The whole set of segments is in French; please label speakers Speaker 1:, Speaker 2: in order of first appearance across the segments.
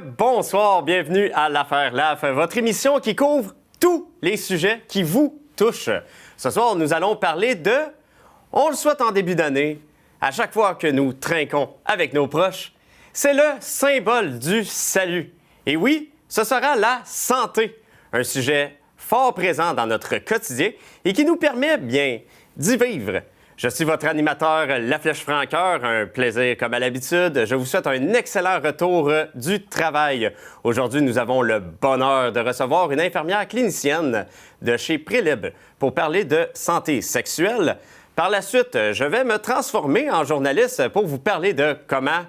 Speaker 1: bonsoir, bienvenue à l'Affaire LAF, votre émission qui couvre tous les sujets qui vous touchent. Ce soir, nous allons parler de, on le souhaite en début d'année, à chaque fois que nous trinquons avec nos proches, c'est le symbole du salut. Et oui, ce sera la santé, un sujet fort présent dans notre quotidien et qui nous permet bien d'y vivre. Je suis votre animateur, La Flèche Franqueur. Un plaisir comme à l'habitude. Je vous souhaite un excellent retour du travail. Aujourd'hui, nous avons le bonheur de recevoir une infirmière clinicienne de chez Prélib pour parler de santé sexuelle. Par la suite, je vais me transformer en journaliste pour vous parler de comment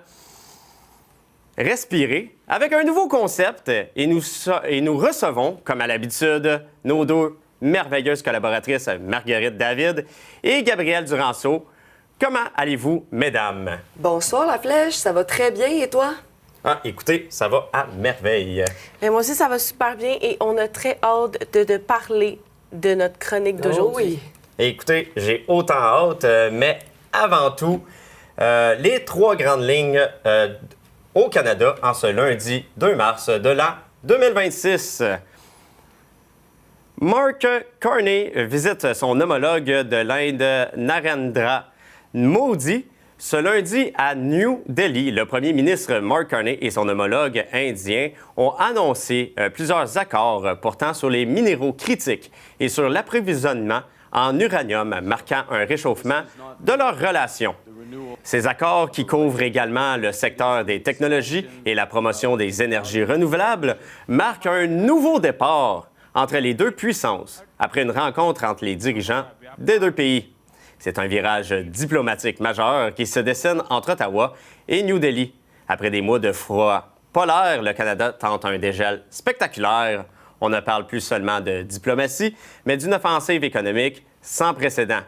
Speaker 1: respirer avec un nouveau concept. Et nous recevons, comme à l'habitude, nos deux merveilleuse collaboratrice Marguerite David et Gabrielle Duranceau. Comment allez-vous, mesdames?
Speaker 2: Bonsoir, La Flèche. Ça va très bien. Et toi?
Speaker 1: Ah, écoutez, ça va à merveille.
Speaker 3: Mais moi aussi, ça va super bien et on a très hâte de parler de notre chronique d'aujourd'hui.
Speaker 2: Oui.
Speaker 1: Et écoutez, j'ai autant hâte, mais avant tout, les trois grandes lignes au Canada en ce lundi 2 mars de l'an 2026. Mark Carney visite son homologue de l'Inde, Narendra Modi, ce lundi à New Delhi. Le premier ministre Mark Carney et son homologue indien ont annoncé plusieurs accords portant sur les minéraux critiques et sur l'approvisionnement en uranium, marquant un réchauffement de leurs relations. Ces accords, qui couvrent également le secteur des technologies et la promotion des énergies renouvelables, marquent un nouveau départ entre les deux puissances, après une rencontre entre les dirigeants des deux pays. C'est un virage diplomatique majeur qui se dessine entre Ottawa et New Delhi. Après des mois de froid polaire, le Canada tente un dégel spectaculaire. On ne parle plus seulement de diplomatie, mais d'une offensive économique sans précédent.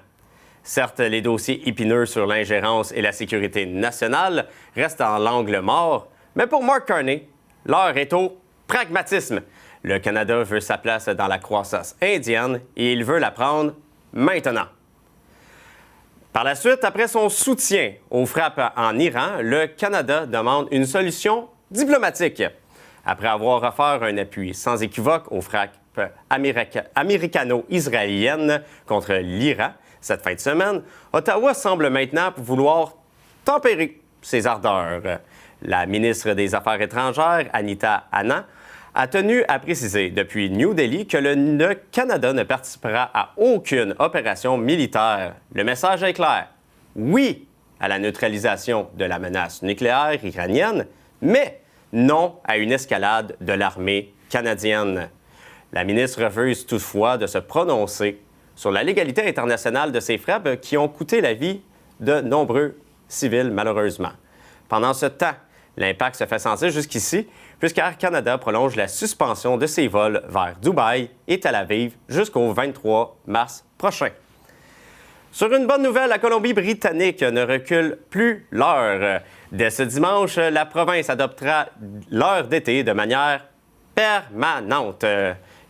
Speaker 1: Certes, les dossiers épineux sur l'ingérence et la sécurité nationale restent en l'angle mort, mais pour Mark Carney, l'heure est au pragmatisme. Le Canada veut sa place dans la croissance indienne et il veut la prendre maintenant. Par la suite, après son soutien aux frappes en Iran, le Canada demande une solution diplomatique. Après avoir offert un appui sans équivoque aux frappes américano-israéliennes contre l'Iran cette fin de semaine, Ottawa semble maintenant vouloir tempérer ses ardeurs. La ministre des Affaires étrangères, Anita Anand, a tenu à préciser depuis New Delhi que le Canada ne participera à aucune opération militaire. Le message est clair. Oui à la neutralisation de la menace nucléaire iranienne, mais non à une escalade de l'armée canadienne. La ministre refuse toutefois de se prononcer sur la légalité internationale de ces frappes qui ont coûté la vie de nombreux civils, malheureusement. Pendant ce temps, l'impact se fait sentir jusqu'ici, puisqu'Air Canada prolonge la suspension de ses vols vers Dubaï et Tel Aviv jusqu'au 23 mars prochain. Sur une bonne nouvelle, la Colombie-Britannique ne recule plus l'heure. Dès ce dimanche, la province adoptera l'heure d'été de manière permanente.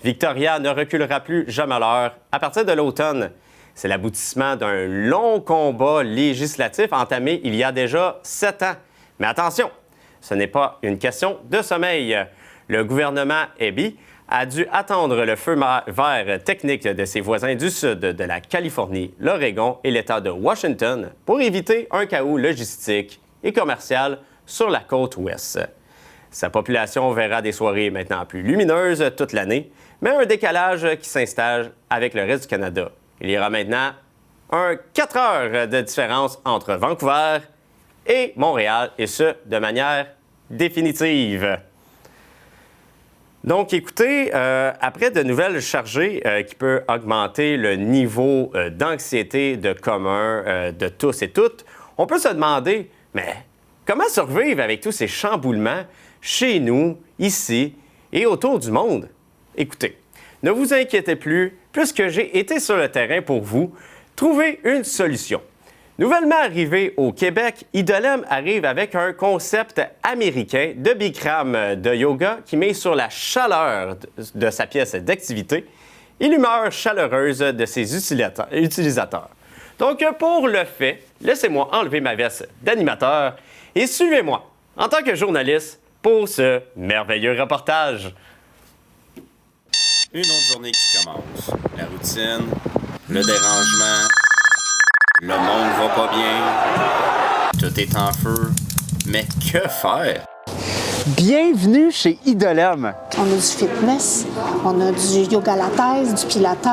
Speaker 1: Victoria ne reculera plus jamais l'heure à partir de l'automne. C'est l'aboutissement d'un long combat législatif entamé il y a déjà 7 ans. Mais attention, ce n'est pas une question de sommeil. Le gouvernement Abbey a dû attendre le feu vert technique de ses voisins du sud de la Californie, l'Oregon et l'État de Washington pour éviter un chaos logistique et commercial sur la côte ouest. Sa population verra des soirées maintenant plus lumineuses toute l'année, mais un décalage qui s'installe avec le reste du Canada. Il y aura maintenant 4 heures de différence entre Vancouver et Montréal, et ce, de manière définitive. Donc, écoutez, après de nouvelles chargées qui peuvent augmenter le niveau d'anxiété de commun de tous et toutes, on peut se demander, mais comment survivre avec tous ces chamboulements chez nous, ici et autour du monde? Écoutez, ne vous inquiétez plus, puisque j'ai été sur le terrain pour vous trouver une solution. Nouvellement arrivé au Québec, Idolem arrive avec un concept américain de Bikram de yoga qui met sur la chaleur de sa pièce d'activité et l'humeur chaleureuse de ses utilisateurs. Donc, pour le fait, laissez-moi enlever ma veste d'animateur et suivez-moi, en tant que journaliste, pour ce merveilleux reportage.
Speaker 4: Une autre journée qui commence. La routine, le dérangement, le monde va pas bien, tout est en feu. Mais que faire?
Speaker 5: Bienvenue chez Idolem.
Speaker 6: On a du fitness, on a du yoga latte, du pilates,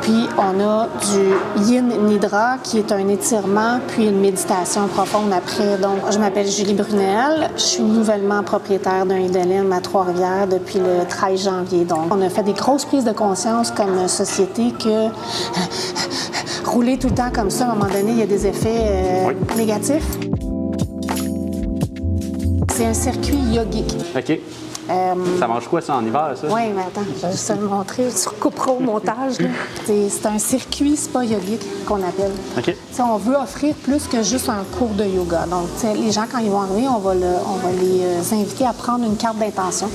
Speaker 6: puis on a du yin nidra qui est un étirement puis une méditation profonde après. Donc, je m'appelle Julie Brunel, je suis nouvellement propriétaire d'un Idolem à Trois-Rivières depuis le 13 janvier. Donc, on a fait des grosses prises de conscience comme société que rouler tout le temps comme ça, à un moment donné, il y a des effets négatifs. C'est un circuit yogique.
Speaker 5: OK. Ça mange quoi, ça, en hiver, ça?
Speaker 6: Oui, mais attends, je vais juste te le montrer. Tu recouperas au montage. Là. C'est un circuit spa yogique qu'on appelle.
Speaker 5: OK.
Speaker 6: T'sais, on veut offrir plus que juste un cours de yoga. Donc, les gens, quand ils vont arriver, on va les inviter à prendre une carte d'intention.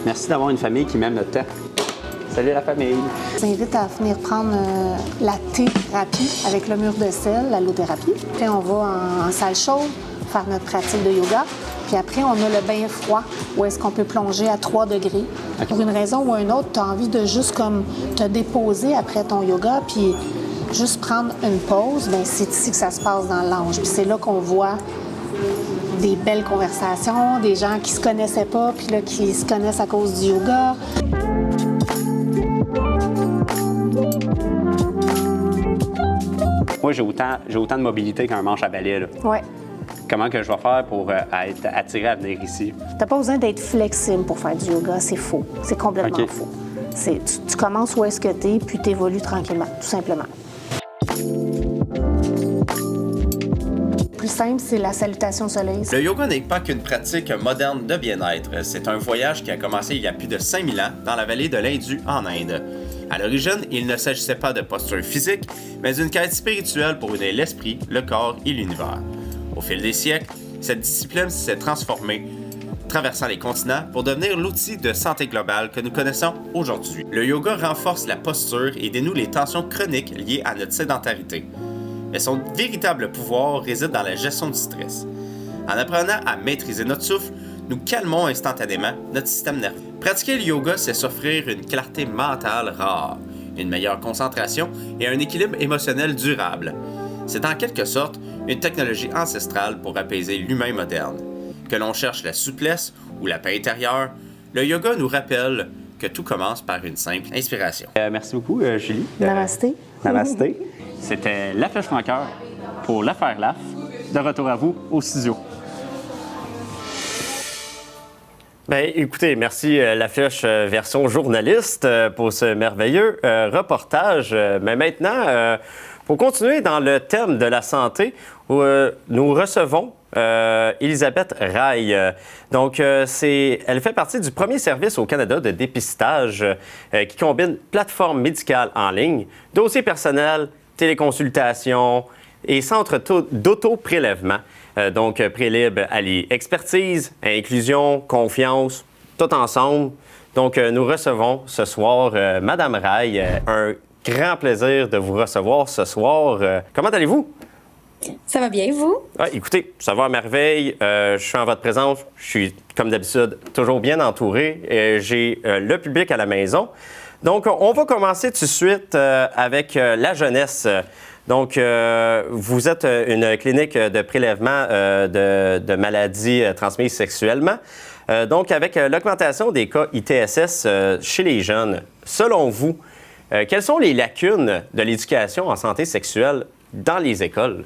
Speaker 5: Merci d'avoir une famille qui m'aime notre temps. Salut la famille.
Speaker 6: Je vous invite à venir prendre la thérapie avec le mur de sel, l'allothérapie. Puis on va en salle chaude faire notre pratique de yoga. Puis après, on a le bain froid où est-ce qu'on peut plonger à 3 degrés. Okay. Pour une raison ou une autre, tu as envie de juste comme te déposer après ton yoga puis juste prendre une pause, bien c'est ici que ça se passe dans le lounge. Puis c'est là qu'on voit des belles conversations, des gens qui se connaissaient pas puis là qui se connaissent à cause du yoga.
Speaker 5: Moi, j'ai autant de mobilité qu'un manche à balai.
Speaker 6: Oui.
Speaker 5: Comment que je vais faire pour être attiré à venir ici?
Speaker 6: T'as pas besoin d'être flexible pour faire du yoga, c'est faux. C'est complètement faux. Tu commences où est-ce que t'es, puis t'évolues tranquillement, tout simplement. Le plus simple, c'est la salutation au soleil.
Speaker 4: Le yoga n'est pas qu'une pratique moderne de bien-être. C'est un voyage qui a commencé il y a plus de 5000 ans dans la vallée de l'Indus en Inde. À l'origine, il ne s'agissait pas de posture physique, mais d'une quête spirituelle pour unir l'esprit, le corps et l'univers. Au fil des siècles, cette discipline s'est transformée, traversant les continents pour devenir l'outil de santé globale que nous connaissons aujourd'hui. Le yoga renforce la posture et dénoue les tensions chroniques liées à notre sédentarité. Mais son véritable pouvoir réside dans la gestion du stress. En apprenant à maîtriser notre souffle, nous calmons instantanément notre système nerveux. Pratiquer le yoga, c'est s'offrir une clarté mentale rare, une meilleure concentration et un équilibre émotionnel durable. C'est en quelque sorte une technologie ancestrale pour apaiser l'humain moderne. Que l'on cherche la souplesse ou la paix intérieure, le yoga nous rappelle que tout commence par une simple inspiration.
Speaker 5: Merci beaucoup, Julie.
Speaker 6: Namasté.
Speaker 5: Namasté. C'était La Flèche Francoeur pour l'affaire LAF. De retour à vous au studio.
Speaker 1: Bien, écoutez, merci La Flèche version journaliste pour ce merveilleux reportage. Mais maintenant, pour continuer dans le thème de la santé, nous recevons Elisabeth Raille. Donc, elle fait partie du premier service au Canada de dépistage qui combine plateforme médicale en ligne, dossier personnel, téléconsultation et centre d'auto-prélèvement. Donc, Prélib allie expertise, inclusion, confiance, tout ensemble. Donc, nous recevons ce soir Madame Raille. Un grand plaisir de vous recevoir ce soir. Comment allez-vous?
Speaker 7: Ça va bien, vous?
Speaker 1: Ah, écoutez, ça va à merveille. Je suis en votre présence. Je suis, comme d'habitude, toujours bien entouré. J'ai le public à la maison. Donc, on va commencer tout de suite avec la jeunesse. Donc, vous êtes une clinique de prélèvement de maladies transmises sexuellement. Donc, avec l'augmentation des cas ITSS chez les jeunes, selon vous, quelles sont les lacunes de l'éducation en santé sexuelle dans les écoles?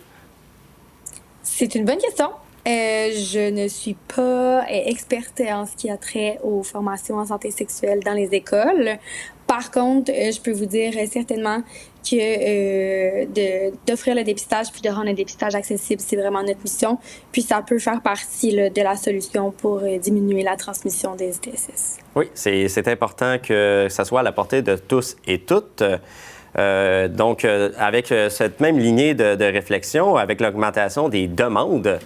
Speaker 7: C'est une bonne question. Je ne suis pas experte en ce qui a trait aux formations en santé sexuelle dans les écoles. Par contre, je peux vous dire certainement que d'offrir le dépistage puis de rendre le dépistage accessible, c'est vraiment notre mission. Puis ça peut faire partie là, de la solution pour diminuer la transmission des ITSS. Oui,
Speaker 1: c'est important que ça soit à la portée de tous et toutes. Donc, avec cette même lignée de réflexion, avec l'augmentation des demandes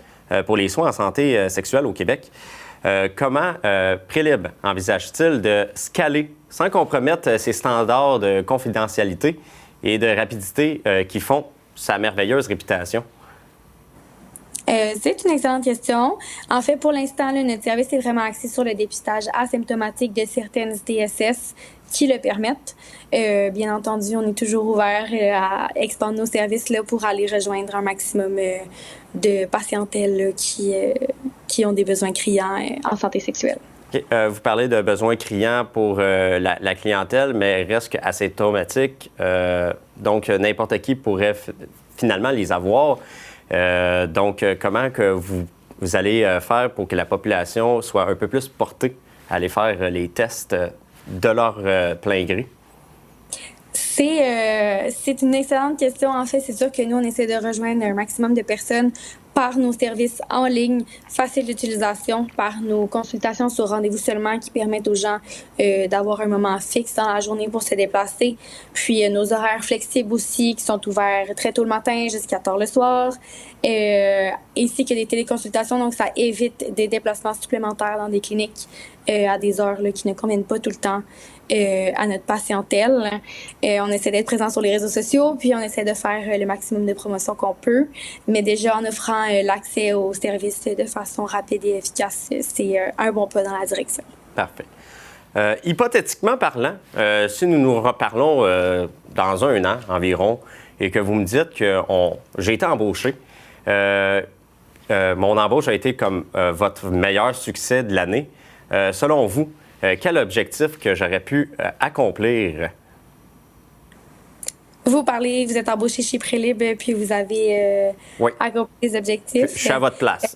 Speaker 1: pour les soins en santé sexuelle au Québec, comment Prélib envisage-t-il de scaler sans compromettre ses standards de confidentialité et de rapidité qui font sa merveilleuse réputation?
Speaker 7: C'est une excellente question. En fait, pour l'instant, là, notre service est vraiment axé sur le dépistage asymptomatique de certaines TSS qui le permettent. Bien entendu, on est toujours ouvert à expandre nos services là, pour aller rejoindre un maximum de patientèle là, qui ont des besoins criants en santé sexuelle.
Speaker 1: Okay. Vous parlez de besoins criants pour la clientèle, mais reste asymptomatique. Donc, n'importe qui pourrait finalement les avoir. Donc, comment que vous allez faire pour que la population soit un peu plus portée à aller faire les tests de leur plein gré?
Speaker 7: C'est une excellente question. En fait, c'est sûr que nous, on essaie de rejoindre un maximum de personnes par nos services en ligne, faciles d'utilisation, par nos consultations sur rendez-vous seulement qui permettent aux gens d'avoir un moment fixe dans la journée pour se déplacer. Puis nos horaires flexibles aussi qui sont ouverts très tôt le matin jusqu'à tard le soir, ainsi que des téléconsultations. Donc, ça évite des déplacements supplémentaires dans des cliniques à des heures là, qui ne conviennent pas tout le temps à notre patientèle. On essaie d'être présent sur les réseaux sociaux, puis on essaie de faire le maximum de promotion qu'on peut. Mais déjà, en offrant l'accès aux services de façon rapide et efficace, c'est un bon pas dans la direction.
Speaker 1: Parfait. Hypothétiquement parlant, si nous nous reparlons dans 1 an environ et que vous me dites que j'ai été embauché, mon embauche a été comme votre meilleur succès de l'année, selon vous, quel objectif que j'aurais pu accomplir?
Speaker 7: Vous êtes embauché chez Prélib, puis vous avez
Speaker 1: oui.
Speaker 7: accompli des objectifs.
Speaker 1: Je suis à votre place.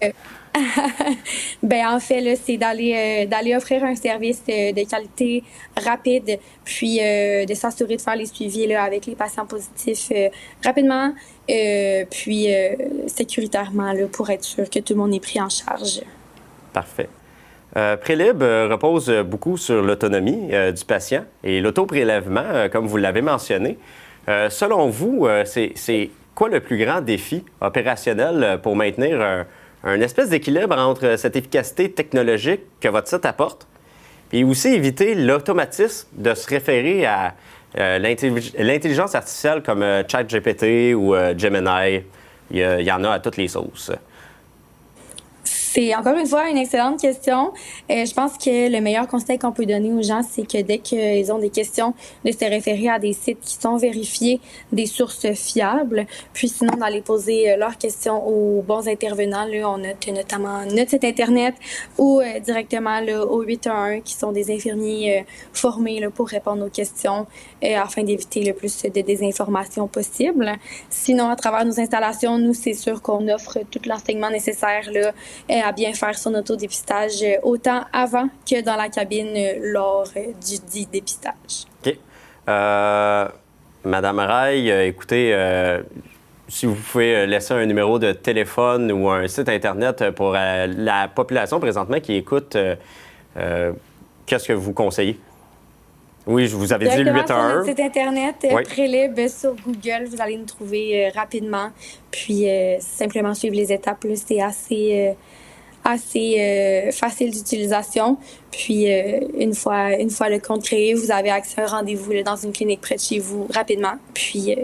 Speaker 7: En fait, là, c'est d'aller offrir un service de qualité rapide, puis de s'assurer de faire les suivis là, avec les patients positifs rapidement, puis sécuritairement là, pour être sûr que tout le monde est pris en charge.
Speaker 1: Parfait. Prélib repose beaucoup sur l'autonomie du patient et l'autoprélèvement, comme vous l'avez mentionné. Selon vous, c'est quoi le plus grand défi opérationnel pour maintenir un espèce d'équilibre entre cette efficacité technologique que votre site apporte et aussi éviter l'automatisme de se référer à l'intelligence artificielle comme ChatGPT ou Gemini? Il y en a à toutes les sauces.
Speaker 7: C'est encore une fois une excellente question. Je pense que le meilleur conseil qu'on peut donner aux gens, c'est que dès qu'ils ont des questions, de se référer à des sites qui sont vérifiés, des sources fiables, puis sinon d'aller poser leurs questions aux bons intervenants. Là, on a notamment notre site Internet ou directement là, au 811 qui sont des infirmiers formés là, pour répondre aux questions afin d'éviter le plus de désinformation possible. Sinon, à travers nos installations, nous, c'est sûr qu'on offre tout l'enseignement nécessaire là, à bien faire son autodépistage autant avant que dans la cabine lors du dit dépistage.
Speaker 1: OK. Madame Rail, écoutez, si vous pouvez laisser un numéro de téléphone ou un site Internet pour la population présentement qui écoute, qu'est-ce que vous conseillez? Oui, je vous avais dit le 811.
Speaker 7: Sur notre site Internet,
Speaker 1: oui.
Speaker 7: Prélib sur Google, vous allez nous trouver rapidement. Puis, simplement suivre les étapes, là, c'est assez facile d'utilisation. Puis, une fois le compte créé, vous avez accès à un rendez-vous là, dans une clinique près de chez vous rapidement. Puis,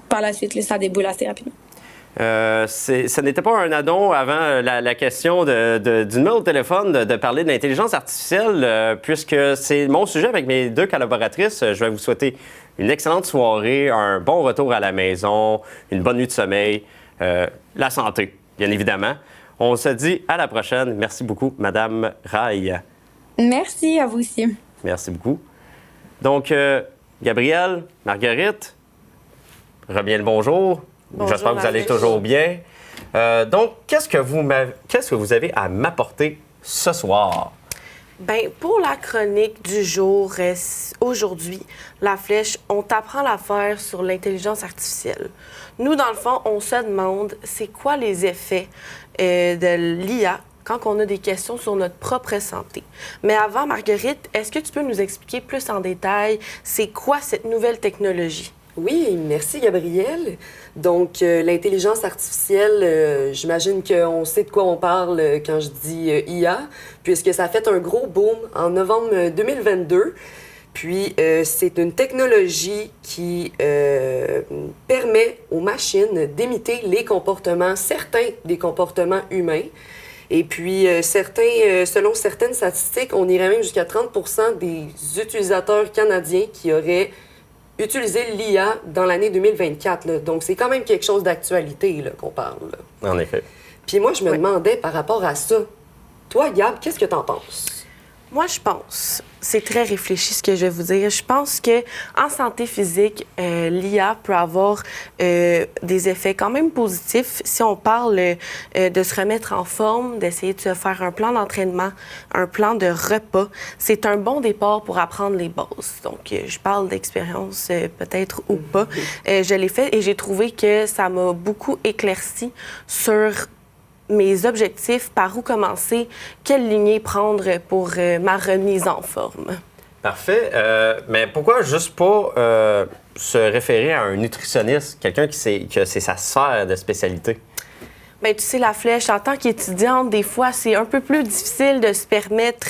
Speaker 7: par la suite, là, ça déboule assez rapidement.
Speaker 1: Ce n'était pas un addon avant la question du numéro de téléphone de parler de l'intelligence artificielle, puisque c'est mon sujet avec mes 2 collaboratrices. Je vais vous souhaiter une excellente soirée, un bon retour à la maison, une bonne nuit de sommeil, la santé, bien évidemment. On se dit à la prochaine. Merci beaucoup, Madame Rail.
Speaker 7: Merci, à vous aussi.
Speaker 1: Merci beaucoup. Donc, Gabrielle, Marguerite, reviens le bonjour.
Speaker 3: Bonjour,
Speaker 1: j'espère que vous allez
Speaker 3: Marguerite.
Speaker 1: toujours bien. Donc, qu'est-ce que vous avez à m'apporter ce soir?
Speaker 3: Bien, pour la chronique du jour, aujourd'hui, La Flèche, on t'apprend l'affaire sur l'intelligence artificielle. Nous, dans le fond, on se demande c'est quoi les effets de l'IA quand on a des questions sur notre propre santé. Mais avant, Marguerite, est-ce que tu peux nous expliquer plus en détail c'est quoi cette nouvelle technologie?
Speaker 2: Oui, merci Gabrielle. Donc, l'intelligence artificielle, j'imagine qu'on sait de quoi on parle quand je dis IA, puisque ça a fait un gros boom en novembre 2022. Puis, c'est une technologie qui permet aux machines d'imiter les comportements, certains des comportements humains. Et puis, selon certaines statistiques, on irait même jusqu'à 30% des utilisateurs canadiens qui auraient utilisé l'IA dans l'année 2024. Là. Donc, c'est quand même quelque chose d'actualité là, qu'on parle. Là.
Speaker 1: En effet.
Speaker 2: Puis moi, je me demandais par rapport à ça, toi, Gab, qu'est-ce que t'en penses?
Speaker 3: Moi, je pense, c'est très réfléchi ce que je vais vous dire. Je pense que en santé physique, l'IA peut avoir des effets quand même positifs si on parle de se remettre en forme, d'essayer de se faire un plan d'entraînement, un plan de repas. C'est un bon départ pour apprendre les bases. Donc, je parle d'expérience peut-être ou pas. Je l'ai fait et j'ai trouvé que ça m'a beaucoup éclairci sur mes objectifs, par où commencer, quelle lignée prendre pour ma remise en forme.
Speaker 1: Parfait. Mais pourquoi juste pas se référer à un nutritionniste, quelqu'un que c'est sa sphère de spécialité?
Speaker 3: Bien, tu sais, la flèche, en tant qu'étudiante, des fois, c'est un peu plus difficile de se permettre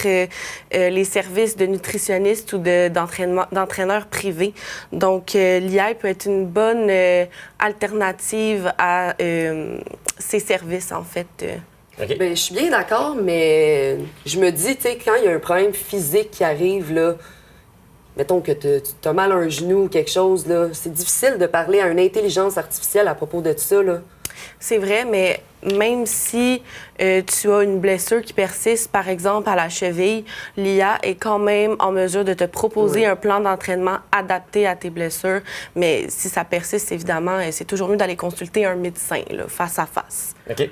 Speaker 3: les services de nutritionniste ou d'entraîneur privé. Donc, l'IA peut être une bonne alternative à ces services, en fait.
Speaker 1: Okay.
Speaker 2: Bien, je suis bien d'accord, mais je me dis, tu sais, quand il y a un problème physique qui arrive, là, mettons que tu as mal à un genou ou quelque chose, là, c'est difficile de parler à une intelligence artificielle à propos de ça, là.
Speaker 3: C'est vrai, mais même si tu as une blessure qui persiste, par exemple à la cheville, l'IA est quand même en mesure de te proposer un plan d'entraînement adapté à tes blessures. Mais si ça persiste, évidemment, c'est toujours mieux d'aller consulter un médecin, là, face à face.
Speaker 1: OK.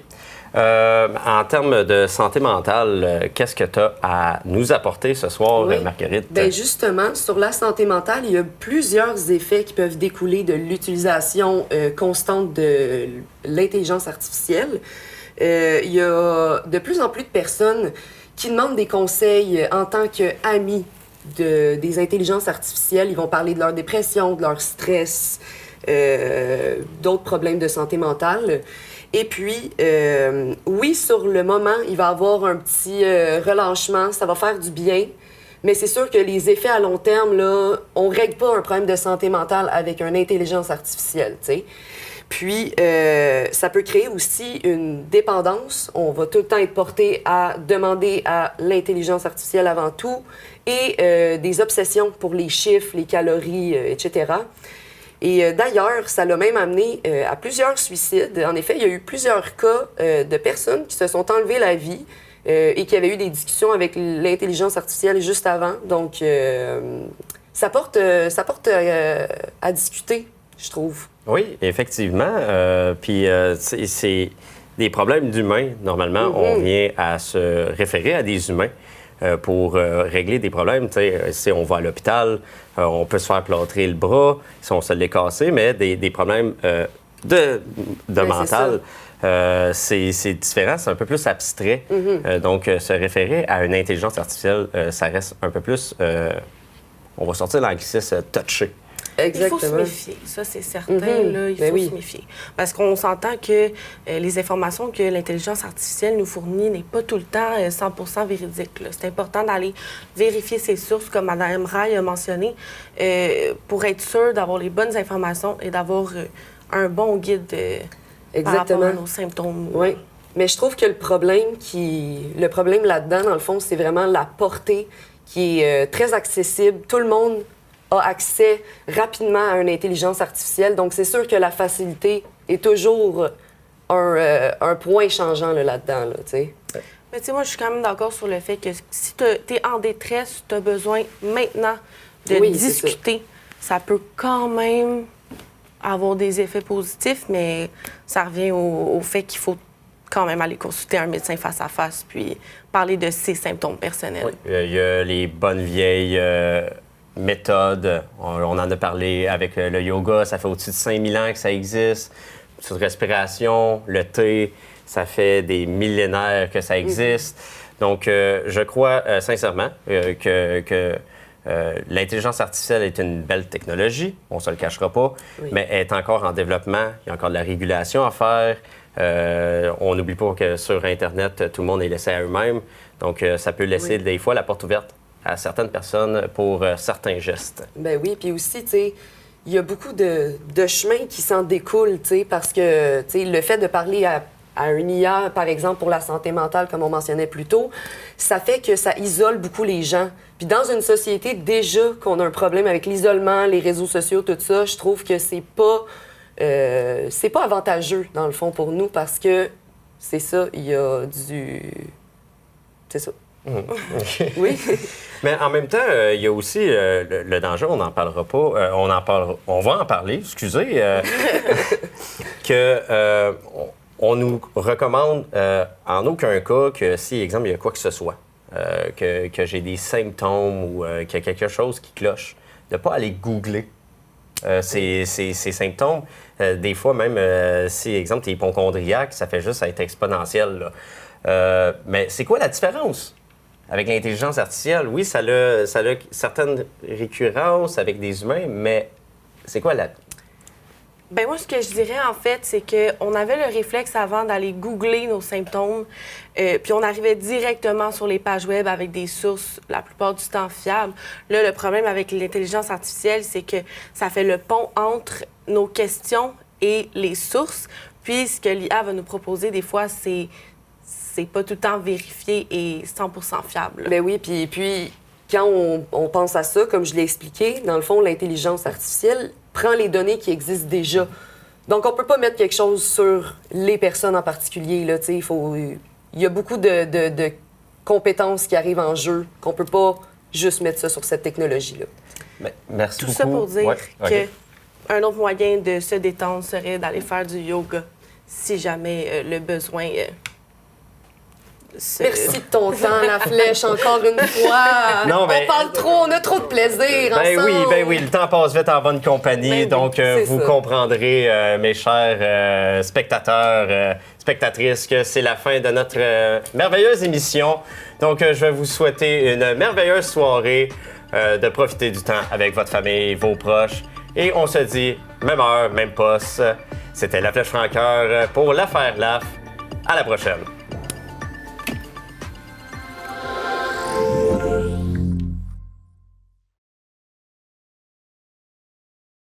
Speaker 1: En termes de santé mentale, qu'est-ce que tu as à nous apporter ce soir, Marguerite?
Speaker 2: Bien, justement, sur la santé mentale, il y a plusieurs effets qui peuvent découler de l'utilisation constante de l'intelligence artificielle. Il y a de plus en plus de personnes qui demandent des conseils en tant qu'amis des intelligences artificielles. Ils vont parler de leur dépression, de leur stress, d'autres problèmes de santé mentale. Et puis, oui, sur le moment, il va y avoir un petit relâchement, ça va faire du bien, mais c'est sûr que les effets à long terme, là, on ne règle pas un problème de santé mentale avec une intelligence artificielle, tu sais. Puis, ça peut créer aussi une dépendance. On va tout le temps être porté à demander à l'intelligence artificielle avant tout et des obsessions pour les chiffres, les calories, etc. Et d'ailleurs, ça l'a même amené à plusieurs suicides. En effet, il y a eu plusieurs cas de personnes qui se sont enlevées la vie et qui avaient eu des discussions avec l'intelligence artificielle juste avant. Donc, ça porte à discuter, je trouve.
Speaker 1: Oui, effectivement. Puis c'est des problèmes d'humains. Normalement, on vient à se référer à des humains pour régler des problèmes. Si on va à l'hôpital, on peut se faire plâtrer le bras si on se l'est cassé, mais des problèmes de mental, c'est différent, c'est un peu plus abstrait. Donc, se référer à une intelligence artificielle, ça reste un peu plus, on va sortir l'anglicisme, touché.
Speaker 2: Exactement.
Speaker 3: Il faut se méfier, ça c'est certain, là, il faut se méfier. Parce qu'on s'entend que les informations que l'intelligence artificielle nous fournit n'est pas tout le temps 100% véridique. C'est important d'aller vérifier ses sources, comme Mme Rai a mentionné, pour être sûr d'avoir les bonnes informations et d'avoir un bon guide par rapport à nos symptômes.
Speaker 2: Oui, mais je trouve que le problème là-dedans, dans le fond, c'est vraiment la portée qui est très accessible. Tout le monde a accès rapidement à une intelligence artificielle. Donc, c'est sûr que la facilité est toujours un point changeant là-dedans, là, tu sais.
Speaker 3: Mais tu sais, moi, je suis quand même d'accord sur le fait que si tu es en détresse, tu as besoin maintenant de discuter. Ça peut quand même avoir des effets positifs, mais ça revient au fait qu'il faut quand même aller consulter un médecin face à face puis parler de ses symptômes personnels.
Speaker 1: Oui. Il y a les bonnes vieilles méthodes. On en a parlé avec le yoga. Ça fait au-dessus de 5000 ans que ça existe. Sur respiration, le thé, ça fait des millénaires que ça existe. Donc, je crois sincèrement que l'intelligence artificielle est une belle technologie, on ne se le cachera pas, mais elle est encore en développement. Il y a encore de la régulation à faire. On n'oublie pas que sur Internet, tout le monde est laissé à eux-mêmes. Donc, ça peut laisser des fois la porte ouverte à certaines personnes pour certains gestes.
Speaker 2: Ben oui, puis aussi, tu sais, il y a beaucoup de chemins qui s'en découlent, tu sais, parce que, tu sais, le fait de parler à un IA, par exemple, pour la santé mentale, comme on mentionnait plus tôt, ça fait que ça isole beaucoup les gens. Puis dans une société, déjà qu'on a un problème avec l'isolement, les réseaux sociaux, tout ça, je trouve que c'est pas avantageux, dans le fond, pour nous, parce que c'est ça, il y a du... C'est ça. Oui.
Speaker 1: Mais en même temps, il y a aussi le danger, on n'en parlera pas, on va en parler, excusez, on nous recommande en aucun cas que si, exemple, il y a quoi que ce soit, que j'ai des symptômes ou qu'il y a quelque chose qui cloche, de ne pas aller googler ces symptômes. Des fois, même si, exemple, tu es hypochondriaque, ça fait juste être exponentiel. Là. Mais c'est quoi la différence? Avec l'intelligence artificielle, oui, ça a certaines récurrences avec des humains, mais c'est quoi la...
Speaker 3: Ben moi, ce que je dirais, en fait, c'est qu'on avait le réflexe avant d'aller googler nos symptômes, puis on arrivait directement sur les pages web avec des sources, la plupart du temps, fiables. Là, le problème avec l'intelligence artificielle, c'est que ça fait le pont entre nos questions et les sources, puis ce que l'IA va nous proposer, des fois, c'est pas tout le temps vérifié et 100% fiable.
Speaker 2: Ben oui, puis quand on pense à ça, comme je l'ai expliqué, dans le fond, l'intelligence artificielle prend les données qui existent déjà. Donc, on peut pas mettre quelque chose sur les personnes en particulier. Là, il y a beaucoup de compétences qui arrivent en jeu qu'on peut pas juste mettre ça sur cette technologie-là.
Speaker 1: Merci
Speaker 3: Tout
Speaker 1: beaucoup.
Speaker 3: ça pour dire
Speaker 1: OK.
Speaker 3: qu'un autre moyen de se détendre serait d'aller faire du yoga, si jamais le besoin...
Speaker 2: Merci de ton temps, la flèche, encore une fois.
Speaker 1: Non, mais...
Speaker 2: On parle trop, on a trop de plaisir ensemble.
Speaker 1: Ben oui, le temps passe vite en bonne compagnie.
Speaker 2: Ben oui,
Speaker 1: donc, vous comprendrez, mes chers spectateurs, spectatrices, que c'est la fin de notre merveilleuse émission. Donc, je vais vous souhaiter une merveilleuse soirée, de profiter du temps avec votre famille, vos proches. Et on se dit, même heure, même poste. C'était La Flèche Francoeur pour l'affaire LAF. À la prochaine.